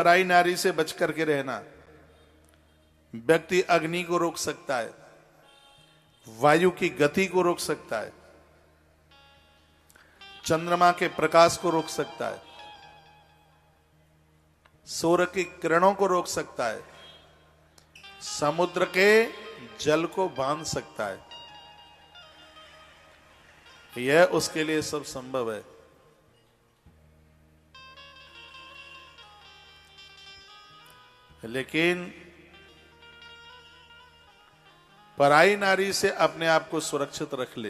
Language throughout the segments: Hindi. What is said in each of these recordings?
पराई नारी से बच करके रहना। व्यक्ति अग्नि को रोक सकता है, वायु की गति को रोक सकता है, चंद्रमा के प्रकाश को रोक सकता है, सूर्य की किरणों को रोक सकता है, समुद्र के जल को बांध सकता है। यह उसके लिए सब संभव है। लेकिन पराई नारी से अपने आप को सुरक्षित रख ले,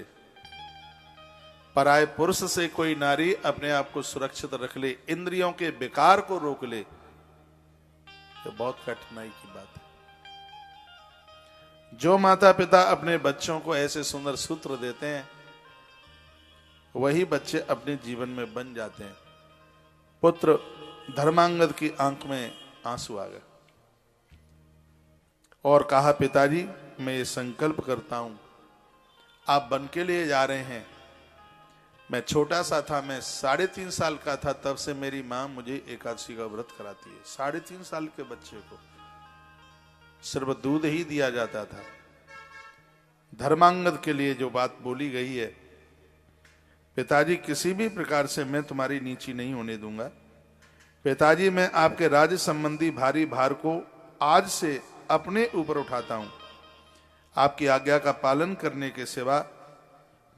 पराये पुरुष से कोई नारी अपने आप को सुरक्षित रख ले, इंद्रियों के विकार को रोक ले, ये बहुत कठिनाई की बात है। जो माता पिता अपने बच्चों को ऐसे सुंदर सूत्र देते हैं, वही बच्चे अपने जीवन में बन जाते हैं। पुत्र धर्मांगद की आंख में आंसू आ गए और कहा, पिताजी मैं ये संकल्प करता हूं, आप बन के लिए जा रहे हैं। मैं छोटा सा था, मैं 3.5 साल का था, तब से मेरी मां मुझे एकादशी का व्रत कराती है। 3.5 साल के बच्चे को सिर्फ दूध ही दिया जाता था। धर्मांगद के लिए जो बात बोली गई है, पिताजी किसी भी प्रकार से मैं तुम्हारी नीची नहीं होने दूंगा। पिताजी मैं आपके राज्य संबंधी भारी भार को आज से अपने ऊपर उठाता हूं। आपकी आज्ञा का पालन करने के सिवा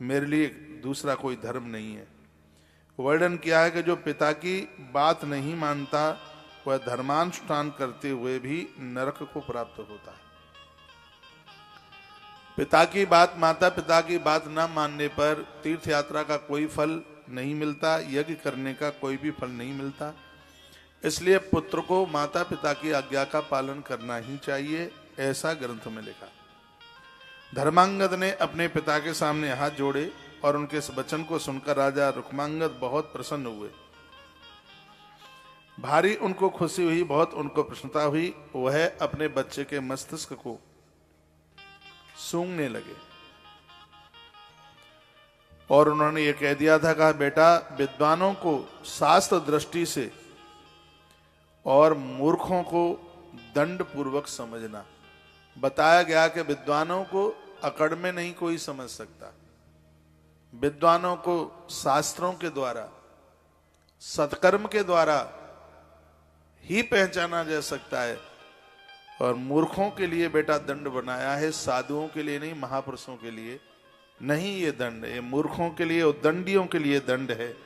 मेरे लिए दूसरा कोई धर्म नहीं है। वर्णन किया है कि जो पिता की बात नहीं मानता, वह धर्मानुष्ठान करते हुए भी नरक को प्राप्त होता है। पिता की बात, माता पिता की बात न मानने पर तीर्थ यात्रा का कोई फल नहीं मिलता, यज्ञ करने का कोई भी फल नहीं मिलता। इसलिए पुत्र को माता पिता की आज्ञा का पालन करना ही चाहिए, ऐसा ग्रंथ में लिखा। धर्मांगद ने अपने पिता के सामने हाथ जोड़े और उनके इस वचन को सुनकर राजा रुक्मांगद बहुत प्रसन्न हुए। भारी उनको खुशी हुई, बहुत उनको प्रसन्नता हुई। वह अपने बच्चे के मस्तिष्क को सूंघने लगे और उन्होंने ये कह दिया था, कहा बेटा विद्वानों को शास्त्र दृष्टि से और मूर्खों को दंड पूर्वक समझना। बताया गया कि विद्वानों को अकड़ में नहीं कोई समझ सकता, विद्वानों को शास्त्रों के द्वारा, सत्कर्म के द्वारा ही पहचाना जा सकता है। और मूर्खों के लिए बेटा दंड बनाया है, साधुओं के लिए नहीं, महापुरुषों के लिए नहीं। ये दंड, ये मूर्खों के लिए और दंडियों के लिए दंड है।